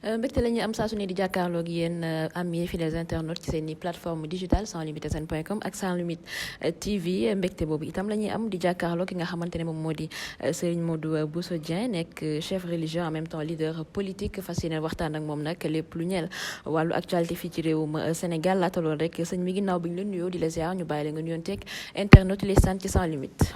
mbégte la ñuy am saa su ne di jàkkaarloo ak yéen amis fidèles internautes ci seen i plateforme digitale sans limite sn.com ak sans limite TV mbégte boobu itam la ñuy am di jàkkaarloo ki nga xamante ne moom moo di Serigne Modou Bousso Dieng nekk chef religieux en même temps leader politique fas yéene waxtaan ak moom nag lépp lu ñeel wàllu actualité fii ci réewum Sénégal laata loolu rek sëñ mi ginnaaw bi ñu leen nuyoo di la ziar ñu bàyyi la nga nuyoonteeg internautes yi lay sant ci sans limite.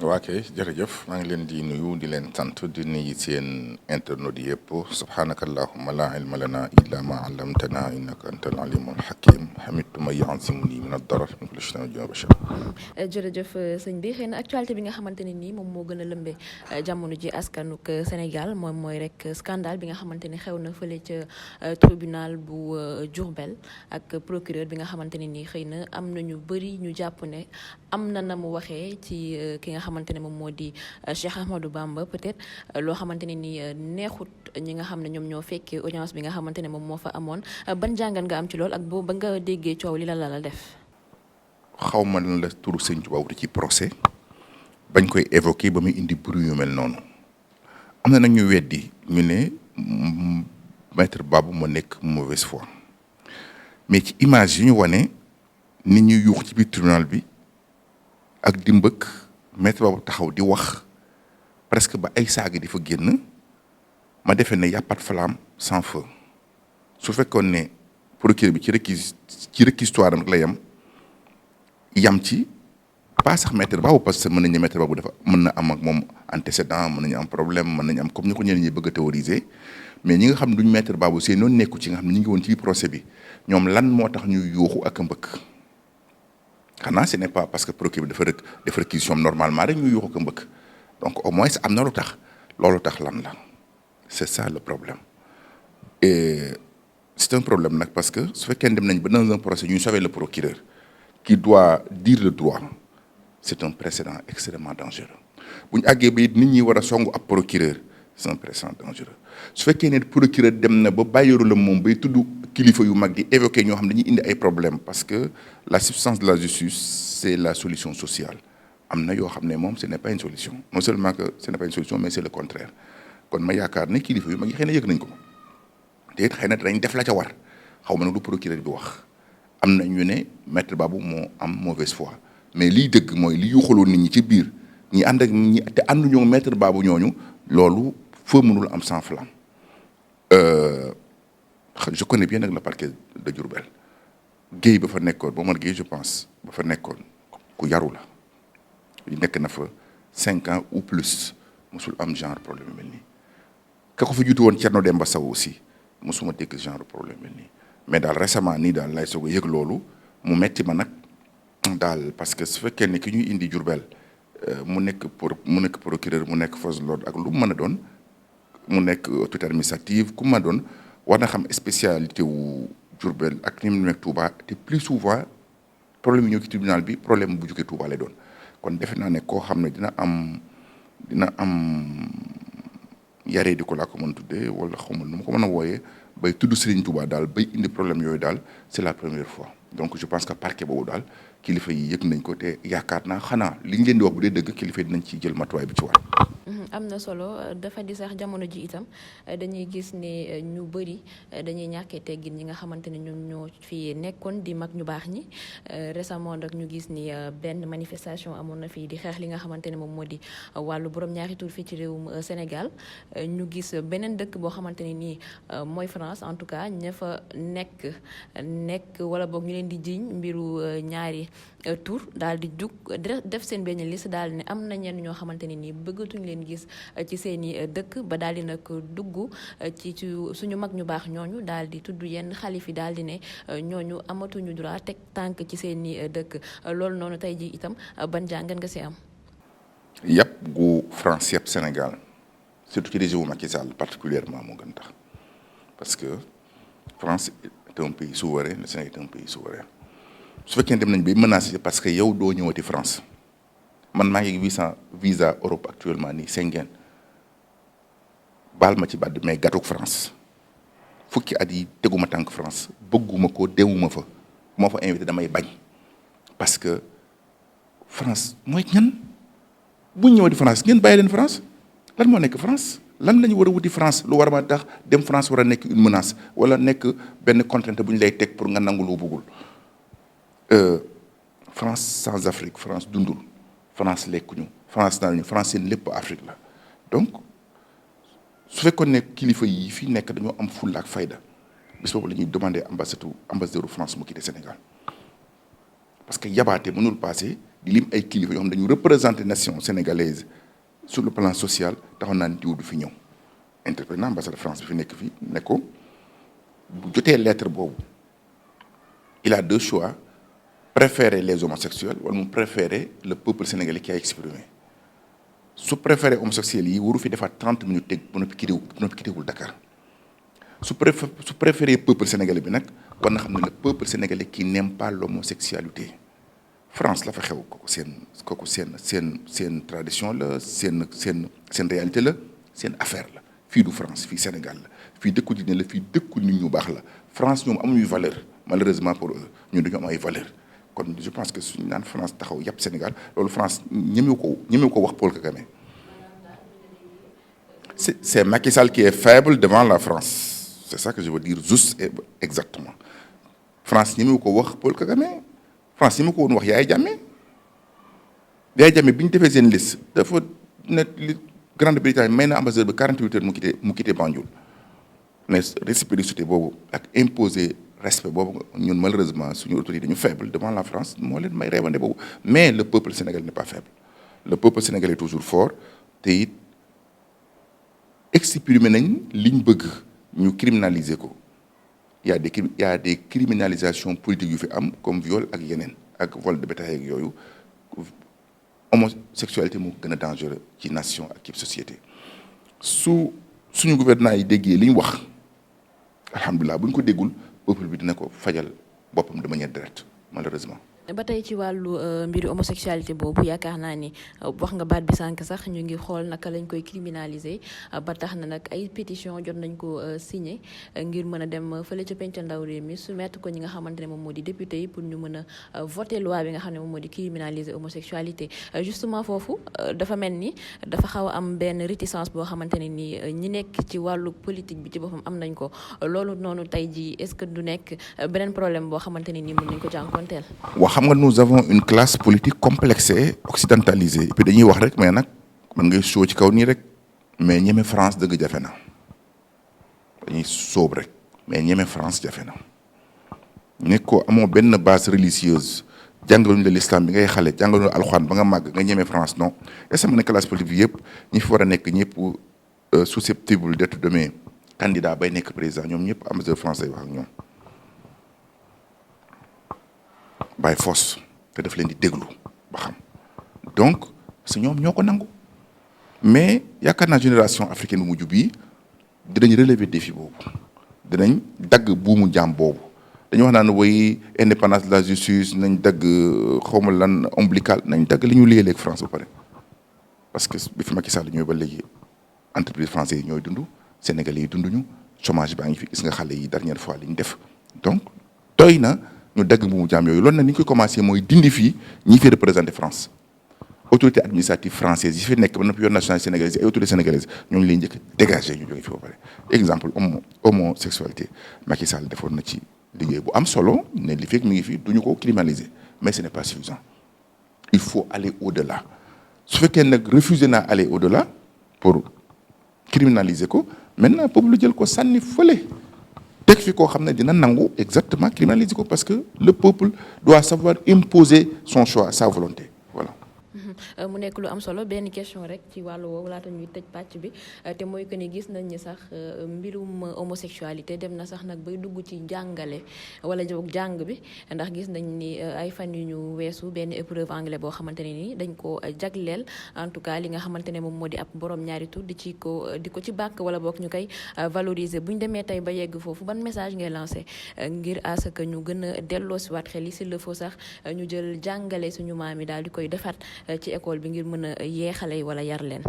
waa kay jërëjëf maa ngi leen di nuyu di leen sant di nuyu seen internautes yëpp subhanaka allahumma la ilma lana illa ma allamtana innaka antal alimul hakim hamidtu ma yansimuni min ad-darar min kulli shay'in wa bashar. jërëjëf sëñ bi xëy na actualité bi nga xamante ne nii moom moo gën a lëmbee jamono ji askanuk Sénégal moom mooy rek scandale bi nga xamante ne xew na fële ca tribunal bu Diourbel ak procureur bi nga xamante ne nii xëy na am na ñu bëri ñu jàpp ne am na mu waxee ci ki nga xamante ne moom moo di Cheikh Ahmadou Bamba peut-être loo xamante ne ni neexut ñi nga xam ne ñoom ñoo fekkee audience bi nga xamante ne moom moo fa amoon ban jàngat nga am ci lool ak boobu ba nga déggee coow li la def. xaw ma lan la turu Sëñ Tuubaa wuti ci procès bañ koy évoquer ba muy indi bruit yu mel noonu am na nag ñu weddi ñu ne maître Babou moo nekk mauvaise foi mais ci image yi ñu wane nit ñi yuux ci biir tribunal bi ak di mbëkk maître Babou taxaw di wax presque ba ay saaga di fa génn ma defee ne y a pas de flamme sans feu su fekkoon ne procureur bi ci réquisitoire am la yam ci pas sax maître Babou parce que mën nañu maître Babou dafa mën na am ak moom antécédent mën nañu am problème mën nañu am comme ni ko ñeneen ñi bëgg a théoriser mais ñi nga xam ne duñ maître Babou seen noonu nekku ci nga xam ne ñu ngi woon ci procès bi ñoom lan moo tax ñuy yuuxu ak a mbëkk xanaa ce n'est pas parce que procureur bi dafa réquisition normalement rek ñu yuuxu ko mbëkk donc au moins am na lu tax loolu tax lan la c'est ça le problème et c'est un problème nag parce que su fekkee dem nañ ba dans un procès ñu sauver le procureur qui doit dire le droit c'est un précédent extrêmement dangereux bu ñu àggee ba it nit ñi war a songu ab procureur c'est un précédent dangereux su fekkee ne procureur dem na ba bàyyiru la moom bay tudd kilifa yu mag di évoquer ñoo xam dañuy indi ay problèmes parce que la substance de la justice c'est la solution sociale am na yoo xam ne moom ce n'est pas une solution non seulement que ce n'est pas une solution mais c'est le contraire kon ma yaakaar ne kilifa yu mag yi xëy na yëg nañ ko te it xëy na danañ def la ca war xaw ma nag du procureur bi wax am na ñu ne maître Babou moo am mauvaise foi mais liy dëgg mooy li yuuxaloon nit ñi ci biir ñi ànd ak ñi te ànduñoo maître Babou ñooñu loolu feu mënul am sans flamme. Je connais bien nag le parquet de Diourbel Guèye ba fa nekkoon Momar Guèye je pense ba fa nekkoon ku yaru la nekk na fa 5 ans ou plus mosul am genre problème mel nii ka ko fa jiitu woon Thierno Demba Sow aussi mosuma dégg genre problème mel nii mais daal récemment nii daal lay soog a yëg loolu mu metti ma nag daal parce que su fekkee ne ki ñuy indi Diourbel mu nekk procureur mu nekk force de l'ordre ak lu mu mën a doon mu nekk autorité administrative ku mu mën a doon war na xam spécialité wu Diourbel ak ni mu nekk Touba te plus souvent problème yi ñëw ci tribunal bi problème bu jógee Touba lay doon kon defe naa ne koo xam ne dina am yaree di ko laa ko mën tuddee wala xamul nu ma ko mën a wooyee bay tudd Serigne Touba daal bay indi problème yooyu daal c'est la première fois donc je pense que parquet boobu daal kilifa yi yëg nañ ko te yaakaar naa xanaa li ñu leen di wax bu dee dëgg kilifa yi dinañ ci jël matuwaay bi ci war. am na solo dafa di sax jamono ji itam dañuy gis ne ñu bëri dañuy ñàkkee teggin ñi nga xamante ne ñoom ñoo fi nekkoon di mag ñu baax ñi récemment nag ñu gis ni benn manifestation amoon na fii di xeex li nga xamante ne moom moo di wàllu borom ñaari tur fii ci réewum Sénégal ñu gis beneen dëkk boo xamante ne nii mooy France en tout cas ña fa nekk wala boog ñu leen di jiiñ mbiru ñaari tur daal di jug def seen benn liste daal ne am na ñenn ñoo xamante ne nii bëggatuñ leen gis ci seeni dëkk ba daal di nag dugg ci suñu mag ñu baax ñooñu daal di tudd yenn xalif yi daal di ne ñooñu amatuñu droit teg tànk ci seeni dëkk loolu noonu tey ji itam ban jàngat nga si am. yàpp gu France yàpp Sénégal surtout ci régime Macky Sall particulièrement moo gën tax parce que France est un pays souverain le Sénégal est un pays souverain su fekkee dem nañ bay menacé parce que yow doo ñëwati France man maa ngi visa Europe actuellement nii Schengen baal ma ci baat mais gàttuk France fukki at yi teguma tànk France bëgguma ko deewuma fa bu ma fa invité damay bañ parce que France mooy ñan bu ñu ñëwati France ngeen bàyyi leen France lan moo nekk France lan la ñu war a wuti France lu war a tax dem France war a nekk une menace wala nekk benn contrainte bu ñu lay teg pour nga nangu loo bëggul France sans Afrique France dundul France lekkuñu France naanuñu France seen lépp Afrique la donc su fekkoon ne kilifa yi fi nekk dañoo am fulla ak fayda bis boobu la ñuy demander ambassadeur France mu quitté Sénégal parce que yabaate mënul passé di lim ay kilifa yoo xam dañu représenter nation sénégalaise sur le plan social taxoon naa ne diw du fi ñëw interpellé na ambassade de France bi fi nekk fii ne ko bu jotee lettre boobu il a deux choix préférer les homosexuels wala mu préférer le peuple sénégalais qui a exprimé su préférer homosexuels yi waru fi defaat 30 minutes teg ba noppi kitewul Dakar su préférer peuple sénégalais bi nag war na xam ne le peuple sénégalais qui n'aime pas l'homosexualité France la fa xew kooku seen tradition la seen réalité la seen affaire la fii du France fii Sénégal la fii dëkku diine la fii dëkku nit ñu baax la France ñoom amuñu valeur malheureusement pour eux ñun dañu am ay valeur kon je pense que suñu naan France taxaw yàpp Sénégal loolu France ñemewu ko wax Paul Kagame c'est Macky Sall qui est faible devant la France c'est ça que je veux dire juste et exactement France ñemewu ko wax Paul Kagame France ñemewu ko woon wax Yaya Jammeh bi ñu defee seen liste dafa ne Grande-Bretagne may na ambassadeur bi 48 heures mu quitté Banjul mais réciprocité boobu ak imposer respect boobu ñun malheureusement suñu autorité ñu faible devant la France moo leen may reewande boobu mais le peuple sénégalais n'est pas faible le peuple sénégalais est toujours fort te it exprimer nañ liñ bëgg ñu criminaliser ko il y a des criminalisations politiques yu fi am comme viol ak yeneen ak vol de bétail ak yooyu homosexualité moo gën a dangereux ci nation ak ci société suñu gouvernement yi déggee li ñu wax alhamdulilah bu ñu ko déggul peuple bi dina ko fajal boppam de manière directe malheureusement. ba tey ci wàllu mbiru homosexualité boobu yaakaar naa ni wax nga baat bi sànq sax ñu ngi xool naka lañ koy criminaliser ba tax na nag ay pétition jot nañ ko signé ngir mën a dem fële ca penc ndaw réew mi soumettre ko ñi nga xamante ne moom moo di député yi pour ñu mën a voter loi bi nga xam ne moom moo di criminaliser homosexualité justement foofu dafa mel ni dafa xaw a am benn réticence boo xamante ne ni ñi nekk ci wàllu politique bi ci boppam am nañ ko loolu noonu tey ji est-ce que du nekk beneen problème boo xamante ne ni mën nañ ko jànkonteel. xam nga nous avons une classe politique complexée occidentalisée et puis dañuy wax rek mais nag man ngay soo ci kaw nii rek mais ñeme France dëgg jafe na dañuy sóob rek mais ñeme France jafe na ne ko amoo benn base religieuse jàngaluñu la l'islam bi ngay xale jàngaluñu la alxuraan ba nga màgg nga ñeme France non est-ce que ma ne classe politique bi yëpp ñi fi war a nekk ñëpp susceptible d'être demain candidat bay nekk président ñoom ñëpp ambassadeur français wax ak ñoom by force te daf leen di déglu ba xam donc parce que ñoom ñoo ko nangu mais yaakaar naa génération africaine bu mujj bii dinañ relever défi boobu dinañ dagg buumu jaam boobu dañu wax naan woy indépendance de la justice nañ dagg xawma lan ombilical nañ dagg li ñu liggéey ak France ba pare parce que bi fi Macky Sall ñooy ba léegi entreprise français yi ñooy dund Sénégalais yi dunduñu chômage baa ngi fi gis nga xale yi dernière fois li ñu def donc doy na ñu dagg bu mu jaam yooyu loolu nag ni ñu koy commencé mooy dindi fii ñi fi représenté France autorité administrative française yi fi nekk ba noppi yor nationalité sénégalaise ay autorité sénégalaise ñooñu lay njëkk dégagé ñu jóge fi ba pare exemple homosexualité Macky Sall defoon na ci liggéey bu am solo ne li fekk mi ngi fi duñu ko criminaliser mais ce n'est pas suffisant il faut aller au-delà su fekkee nag refuser naa aller au-delà pour criminaliser ko maintenant peuple lu jël ko sànni fële teg fi koo xam ne dina nangu exactement criminaliser ko parce que le peuple doit savoir imposer son choix sa volonté voilà. mu nekk lu am solo benn question rek ci wàllu woowu laata ñuy tëj pàcc bi te mooy que ni gis nañ ni sax mbirum homosexualité dem na sax nag bay dugg ci jàngale wala jàng bi ndax gis nañ ni ay fan yu ñu weesu benn épreuve anglais boo xamante ne ni dañ ko jagleel en tout cas li nga xamante ne moom moo di ab borom ñaari tur di ko ci bàkk wala boog ñu koy valoriser bu ñu demee tey ba yegg foofu ban message ngay lancé ngir à ce que ñu gën a delloosiwaat xel yi s'il le faut sax ñu jël jàngale suñu maam yi daal di koy defaat ci école bi ngir mën a yeexale wala yar leen.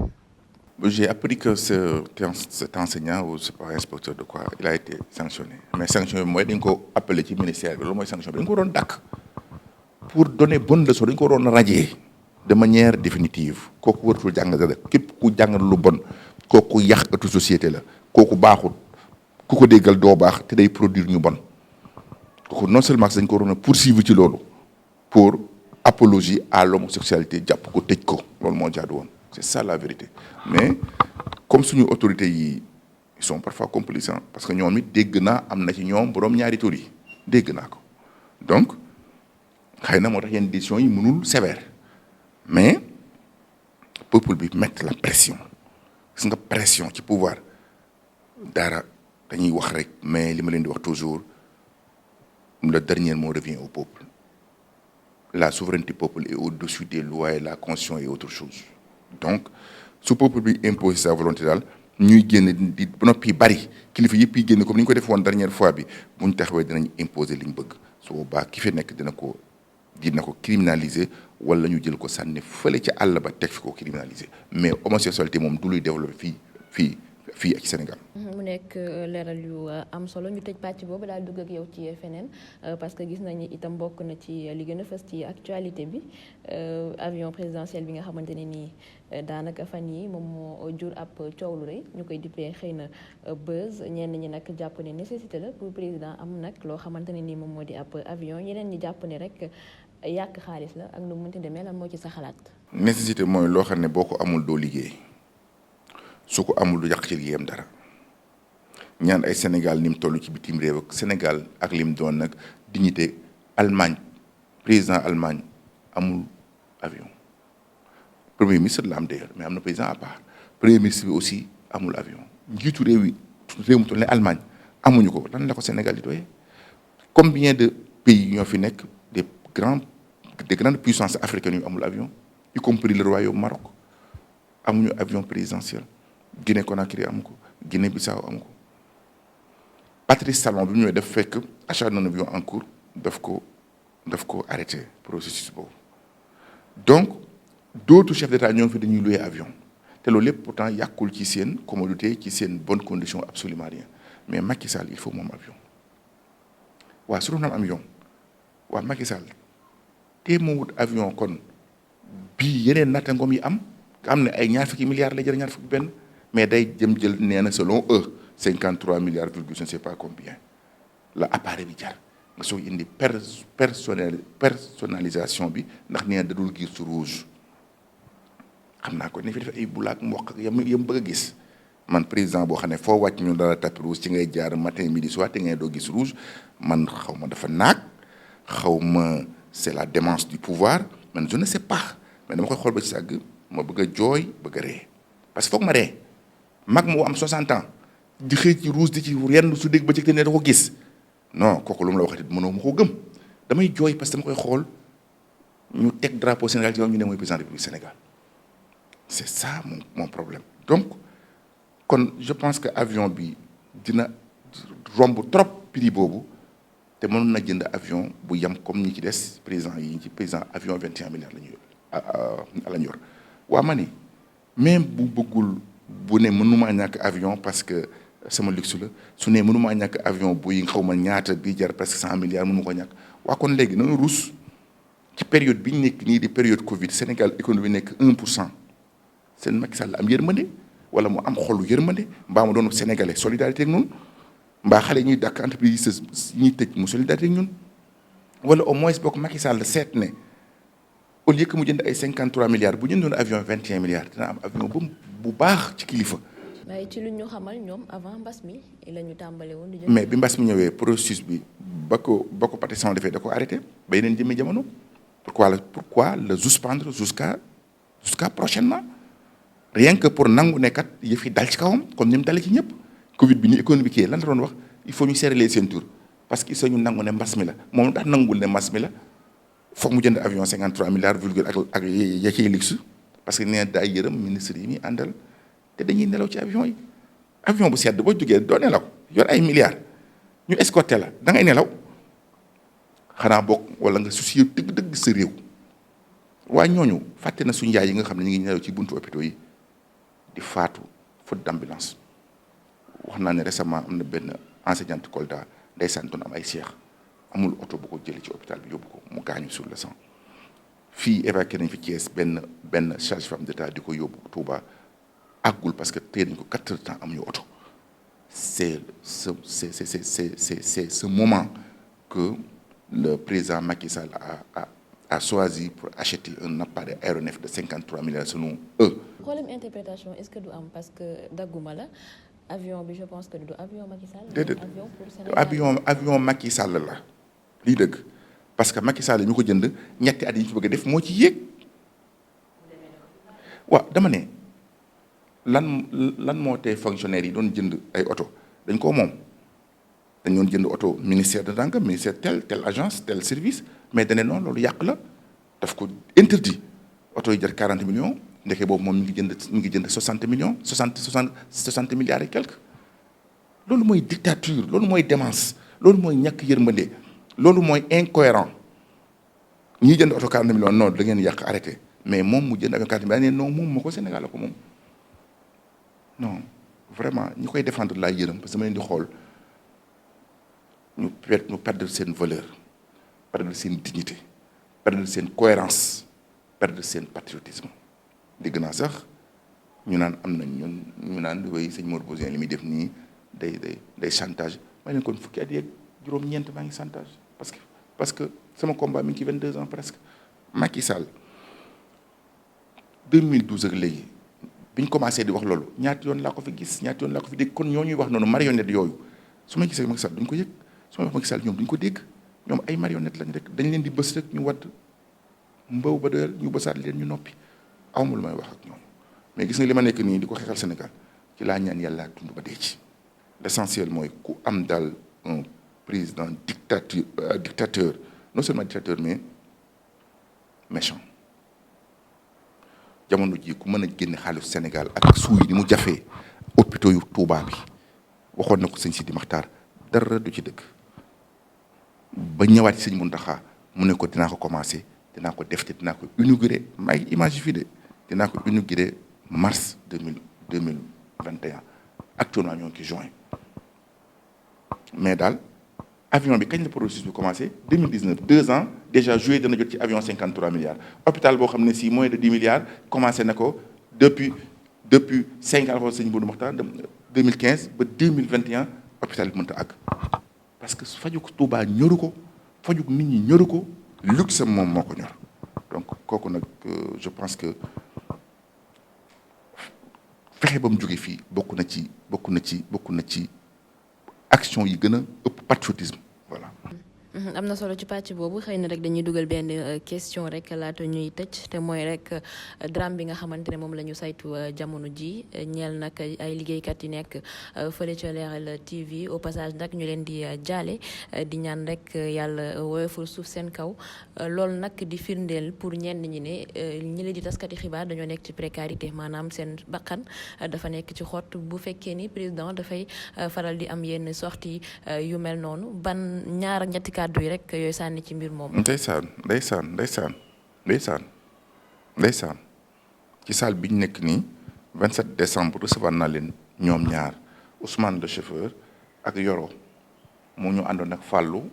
J'ai appris que cet enseignant ou c'est pas inspecteur de quoi il a été sanctionné mais sanction bi mooy dañ ko appelé ci ministère bi loolu mooy sanction bi dañ ko doon dàkk pour donner bonne leçon dañ ko doon radier de manière définitive kooku waratul jàng dara képp ku jàng lu bon kooku yàq atu société la kooku baaxul ku ko déggal doo baax te day produire ñu bon kooku non seulement dañ ko waroon a poursuivre ci loolu pour apologie à l'homosexualité jàpp ko tëj ko loolu moo jaadu woon c'est ça la vérité mais comme suñu autorités yi ils sont parfois complices parce que ñoom it dégg naa am na ci ñoom borom ñaari tur yi dégg naa ko donc xëy na moo tax yenn décisions yi mënul sévère mais peuple bi mettre la pression gis nga pression ci pouvoir dara dañuy wax rek mais li ma leen di wax toujours le dernier mot revient au peuple la souveraineté peuple est au-dessus des lois et la constitution est autre chose donc su peuple bi imposer sa volonté daal ñuy génn di ba noppi bari kilifa yëpp yi génn comme ni ñu ko def woon dernière fois bi bu ñu taxawee dinañ imposer li ñu bëgg su boobaa ki fi nekk dina ko criminaliser wala ñu jël ko sànni fële ca àll ba teg fi ko criminaliser mais homosexualité moom du luy développer fii ak Sénégal. mu nekk leeral yu am solo ñu tëj pàcc boobu daal dugg ak yow ci feneen parce que gis nañu itam bokk na ci li gën a fës ci actualité bi avion présidentiel bi nga xamante ne nii daanaka fan yi moom moo jur ab coow lu rëy ñu koy dippee xëy na buzz ñenn ñi nag jàpp ne nécessité la pour président am nag loo xamante ne nii moom moo di ab avion ñeneen ñi jàpp ne rek yàq xaalis la ak nu mu mënti demee lan moo ci sa xalaat. nécessité mooy loo xam ne boo ko amul doo liggéey. su ko amul du yàq ci liggéeyam dara ñaan ay Sénégal ni mu toll ci bitim réew ak Sénégal ak lim doon nag dignité Allemagne président Allemagne amul avion premier ministre la am d'ailleurs mais am na président à part premier ministre bi aussi amul avion njiitu réew mu toll ne Allemagne amuñu ko lan la ko Sénégal di doyee combien de pays ñoo fi nekk des grandes puissances africaines yu amul avion y compris le royaume Maroc amuñu avion présidentiel Guinée Conakry am ko Guinée Bissau am ko Patrice Talon bi mu ñëwee daf fekk achat d'un avion en cours daf ko arrêté processus boobu donc d'autres chefs d'État ñoo fi dañuy louer avion te loolu lépp pourtant yàqul ci seen commodité ci seen bonne condition absolument rien mais Macky Sall il faut moom avion waaw su doon am avion waaw Macky Sall te moo wut avion kon bii yeneen nattangoom yi am nga am ne ay ñaar fukki milliards la jël ñaar fukki benn mais day jëm jël nee na selon eux 53 milliards virgule je ne sais pas combien la appareil bi jar nga soog indi personnalisation bi ndax nee na da dul gis rouge xam naa ko ne fi def ay bulaak mboq ak yam bëgg a gis man président boo xam ne foo wàcc ñu dala tapis rouge ci ngay jaar matin midi soir te ngay doo gis rouge man xaw ma dafa naag xaw ma c'est la démence du pouvoir man je ne sais pas mais dama koy xool ba ci sàgg ma bëgg a jooy bëgg a ree parce que foog ma ree mag moo am 60 ans di xëy ci rouge di ci yenn su dégg ba ci te ne da ko gis non kooku lu mu la waxati mënoo ma koo gëm damay jooy parce que dama koy xool ñu teg drapeau Sénégal ci ñu ne mooy président de la République Sénégal c'est ça mon problème donc kon je pense que avion bi dina romb trop prix boobu te mënoon na jënd avion bu yem comme ñi ci des président yi ci président avion 21 milliards la ñu yor waa ma ni même bu bëggul bu ne mënumaa ñàkk avion parce que sama luxe la su ne mënumaa ñàkk avion buy xaw ma ñaata bi jar presque 100 milliards mënu ko ñàkk waa kon léegi nanu ruus ci période bi ñu nekk nii di période Covid Sénégal économie nekk 1% seen Macky Sall am yërmande wala mu am xolu yërmande mbaa ma doon sénégalais solidarité ak ñun mbaa xale ñuy dàkk entreprise ñuy tëj mu solidarité ak ñun wala au moins bokk Macky Sall seet ne au lieu que mu jënd ay 53 milliards bu jëndoon avion 21 milliards dina am avion bu baax ci kilifa. waaye ci lu ñu xamal ñoom avant mbas mi la ñu tàmbale woon di mais bi mbas mi ñëwee processus bi ba ko Patisen defee da ko arrêté ba yeneen jëmmi jamono pourquoi le suspendre jusqu'à prochainement rien que pour nangu ne kat yëf yi dal ci kawam comme ni mu dalee ci ñëpp Covid bi ni économie kii lan la doon wax il faut ñu serrer les ceintures parce que il ñu nangu ne mbas mi la moom tax nangul ne mbas mi la foog mu jënd avion 53 milliards virgule ak ya ciy luxe parce que nee daay yërëm ministre yi muy àndal te dañuy nelaw ci avion yi avion bu sedd boo jógee doo nelaw yor ay milliards ñu escorté la da ngay nelaw xanaa bokk wala nga soucier dëgg-dëgg sa réew waaye ñooñu fàtte na suñu yaay yi nga xam ne ñu ngi nelaw ci buntu hôpitaux yi di faatu faute d'ambulance wax naa ne récemment am na benn enseignante Kolda ndeysaan doon am ay seex amul oto bu ko jëlee ci hôpital bi yóbbu ko mu gaañu sur le sang fii évacué nañ fi Thiès benn sage-femme d'État di ko yóbbu Touba àggul parce que téye nañ ko 4 heures de temps amuñu oto c'est ce moment que le président Macky Sall a choisi pour acheter un appareil aéronef de 53 milliards selon eux. problème interprétation est-ce que du am parce que dagguma la avion bi je pense que du avion Macky Sall. déedéet avion pour Sénégal avion Macky Sall la lii dëgg parce que Macky Sall ñu ko jënd ñetti at yi ñu fi bëgg a def moo ci yéeg waaw dama ne lan moo tee fonctionnaire yi doon jënd ay oto dañ koo moom dañ doon jënd oto ministère de nangam ministère telle agence tel service mais dane noonu loolu yàq la daf ko interdit oto yi jar 40 millions ndeke boobu moom mi ngi jënd 60 millions 60 milliards et quelques loolu mooy dictature loolu mooy démence loolu mooy ñàkk yërmande loolu mooy incohérent ñii jënd oto 40 millions non da ngeen yàq arrêté mais moom mu jënd avion 40 millions non moom moo ko Sénégal la ko moom non vraiment ñi koy défendre laa yërëm parce que dama leen di xool ñu perdre seen valeur perdre seen dignité perdre seen cohérence perdre seen patriotisme dégg naa sax ñu naan am nañ ñu naan way sëñ Mor Bousin li muy def nii day chantage may leen kon fukki at yeeg juróom-ñeent maa ngi chantage parce que sama combat mi ngi ci 22 ans presque Macky Sall 2012 ak léegi bi ñu commencé di wax loolu ñaati yoon laa ko fi gis ñaati yoon laa ko fi dégg kon ñoo ñuy wax noonu marionnette yooyu su ma gisee Macky Sall duñ ko yëg su ma wax Macky Sall ñoom duñ ko dégg ñoom ay marionnette lañ rek dañ leen di bës rek ñu wadd mbaw ba doyal ñu bësaat leen ñu noppi awma lu may wax ak ñoom mais gis nga li ma nekk nii di ko xeexal Sénégal ci laa ñaan yàlla dund ba dee ci l'essentiel mooy ku am daal un président dictateur non seulement dictateur mais méchant jamono ji ku mën a génne xaalisu Sénégal ak suuy ni mu jafee hôpitaux yu Touba bi waxoon na ko sëñ Sidi Maxtaar dara du ci dëgg ba ñëwaat ci sëñ Mountakha mu ne ko dinaa ko commencé dinaa ko def te dinaa ko inauguré maa ngi image fii de dinaa ko inauguré mars 2021 actuellement ñoo ngi ci juin mais daal avion bi kañ la processus bi commencé 2019 2 ans déjà juillet dana jot ci avion 53 milliards hôpital boo xam ne si moins de 10 milliards commencé na ko depuis 5 ans sëñ Boudou Mokhtar 2015 ba 2021 hôpital bi mënta àgg parce que fajuk Touba ñoru ko fajuk nit ñi ñoru ko luxe moom moo ko ñor donc kooku nag je pense que fexe ba mu jóge fii bokk na ci action yi gën a ëpp patriotisme voilà. am na solo ci pàcc boobu xëy na rek dañuy dugal benn question rek laata ñuy tëj te mooy rek drame bi nga xamante ne moom la ñu saytu jamono ji ñeel nag ay liggéeykat yi nekk fële ca Leral TV au passage nag ñu leen di jaale di ñaan rek yàlla woyoful suuf seen kaw loolu nag di firndeel pour ñenn ñi ne ñi leen di taskati xibaar dañoo nekk ci précarité maanaam seen bakkan dafa nekk ci xott bu fekkee ni président dafay faral di am yenn sortie yu mel noonu ban ñaar ak ñetti kàddu yi rek yooyu sànni ci mbir moom. ndeysaan ci salle bi ñu nekk nii 27 décembre recevoir naa leen ñoom ñaar Ousmane le chauffeur ak Yoro moo ñu àndoon ak Fallou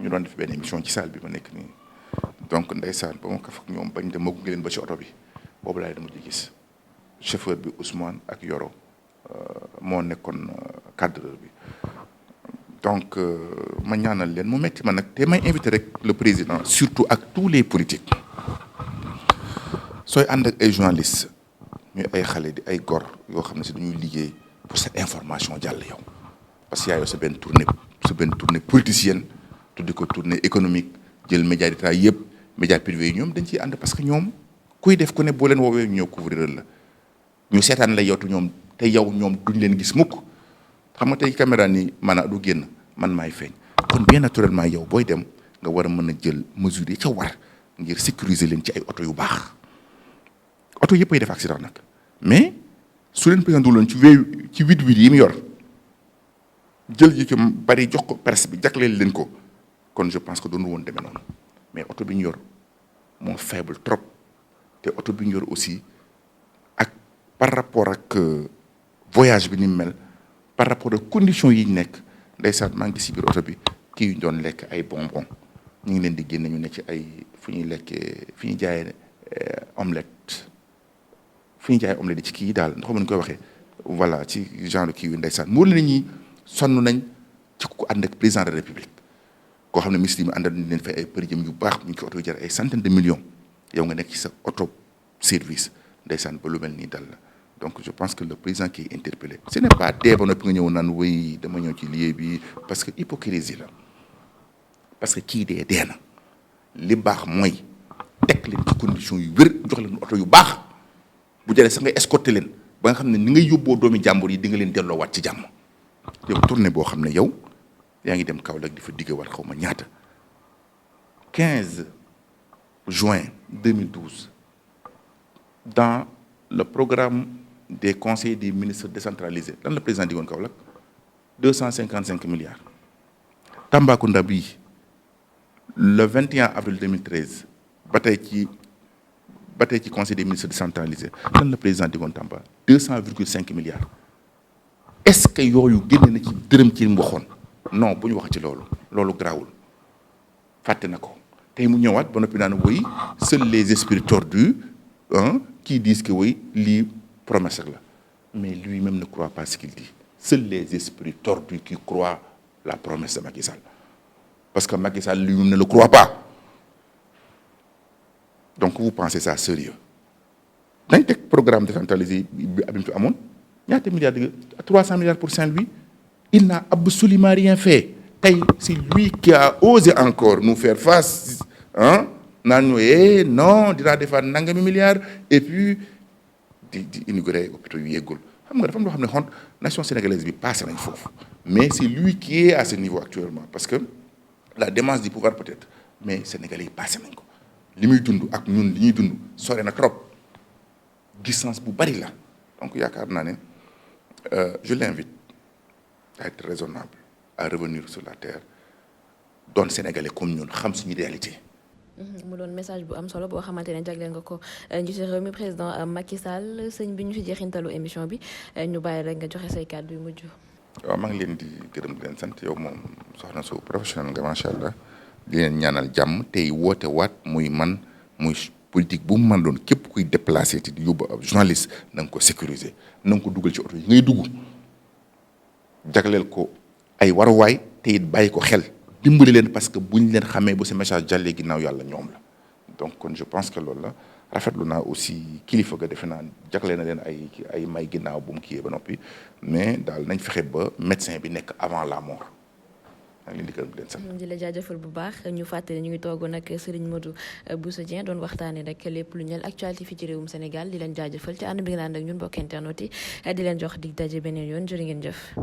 ñu doon def benn émission ci salle bi ma nekk nii donc ndeysaan ba ma ko fak ñoom bañ dem ma gunge leen ba ci oto bi boobu laay dama di gis chauffeur bi Ousmane ak Yoro moo nekkoon cadreur bi. donc ma ñaanal leen mu metti ma nag te may invité rek le président surtout ak tous les politiques sooy ànd ak ay journalistes ñuy ay xale di ay gor yoo xam ne si dañuy liggéey pour cette information jàll yow parce que yaa yow sa benn tournée politicienne tuddi ko tournée économique jël média d'État yëpp média privé yi ñoom dañ ciy ànd parce que ñoom kuy def ku ne boo leen woowee ñëw couvrir la ñu seetaan la yow te yow ñoom duñ leen gis mukk xam nga tey caméra ni maanaam du génn man maay feeñ kon bien naturellement yow booy dem nga war a mën a jël mesures yi ca war ngir sécuriser leen ci ay oto yu baax oto yëpp ay def accident nag mais su leen président loon ci ci 8-8 yi mu yor jël ji ci bari jox ko presse bi jagleel leen ko kon je pense que doonu woon demee noonu mais oto bi ñu yor moo faible trop te oto bi ñu yor aussi ak par rapport ak voyage bi ni mu mel par rapport ak conditions yi ñu nekk ndeysaan maa ngi si biir oto bi kii yu ñu doon lekk ay bonbon ñu ngi leen di génne ñu ne ci ay fu ñuy lekkee fi ñuy jaayee omelette fu ñu jaay omelette ci kii daal ndax ñu koy waxee voilà ci genre kii yu ndeysaan mu wóor la ñi sonn nañ ci ku ànd ak président de la république koo xam ne ministre yi mu àndal ñu leen fay ay për jëm yu baax mu ngi ko oto yu jar ay centaine de millions yow nga nekk ci sa auto service ndeysaan ba lu mel nii dal la donc je pense que le président qui est interpellé ce n'est pas dee ba noppi nga ñëw naan wéy dama ñëw ci lieu bi parce que hypocrisie la parce que kii dee na li baax mooy teg leen ci condition yu wér jox leen oto yu baax bu jëlee sax nga escorté leen ba nga xam ne ni ngay yóbboo doomi jàmbur yi di nga leen delloowaat ci jàmm yow tournée boo xam ne yow yaa ngi dem Kaolack di fa diggewaat xaw ma ñaata 15 juin 2012 dans le programme des conseils des ministres décentralisés lan la président diggoon Kaolack 255 milliards Tambacounda bii le 21 avril 2013 ba tey ci conseil des ministres décentralisés lan la président diggoon Tamba 200,5 milliards est-ce que yooyu génne na ci dërëm ci mu waxoon non bu ñu wax ci loolu garaawul fàtte na ko tey mu ñëwaat ba noppi naan woy seuls les esprits tordus qui disent que woy lii promesse la mais lui-même ne croit pas ce qu'il dit seuls les esprits tordus qui croient la promesse de Macky Sall parce que Macky Sall lui-même ne le croit pas donc vous pensez ça sérieux dañ teg programme décentralisé bi mu fi amoon ñaata milliards 300 milliards pour Saint-Louis il n'a absolument rien fait tey c'est lui qui a osé encore nous faire face naan ñu non dinaa defaat nangami milliards et puis di inaugurer hôpitaux yu yeggul xam nga dafa am loo xam ne xont nation sénégalaise bi passé nañ foofu mais c'est lui qui est à ce niveau actuellement parce que la démence du pouvoir peut-être mais sénégalais yi passé nañ ko li muy dund ak ñun li ñuy dund sore na trop distance bu bari la donc yaakaar naa ne je l'invite à être raisonnable à revenir sur la terre doon sénégalais comme ñun xam suñu réalité. mu doon message bu am solo boo xamante ne jagleel nga ko njiitu réew mi président Macky Sall sëñ bi ñu ci jeexintalu émission bi ñu bàyyi rek nga joxe say kàddu yu mujj. waaw maa ngi leen di gërëm di leen sant yow moom soxna su professionnel nga macha allah di leen ñaanal jàmm tey woote waat muy man muy politique bu mu mën doon képp kuy déplacé te di yóbbu ab journaliste na nga ko sécuriser na nga ko dugal ci oto yi ngay dugg jagleel ko ay waruwaay te it bàyyi ko xel. dimbali leen parce que buñ leen xamee bu sa message jàllee ginnaaw yàlla ñoom la donc kon je pense que loolu la rafetlu naa aussi kilifa ga defe naa jagle na leen ay may ginnaaw bu mu kiyee ba noppi mais daal nañ fexe ba médecin bi nekk avant la mort maa ngi leen di gërëm di leen sant. di la jaajëfal bu baax ñu fàttali ñu ngi toogoon nag Serigne Modou Bousso Dieng doon waxtaanee rek lépp lu ñeel actualité fii ci réewum Sénégal di leen jaajëfal ci ànd bi nga ànd ak ñun mbokk internet yi di leen jox dig daje beneen yoon jërë ngeen jëf.